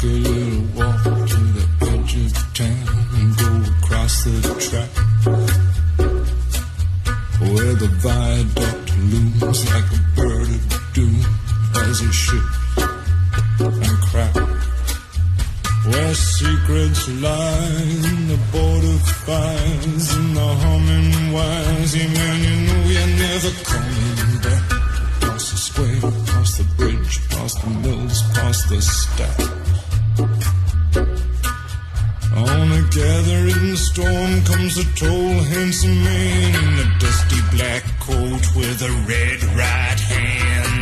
a little walk to the edge of town and go across the track where the viaduct looms like a bird of doom as it shifts and cracks. Where secrets lie in the border fires and the humming wires. Yeah, man, you know you're never coming back. Past the square, past the bridge, past the mills, past the stack. On a gathering storm comes a tall, handsome man in a dusty black coat with a red right hand.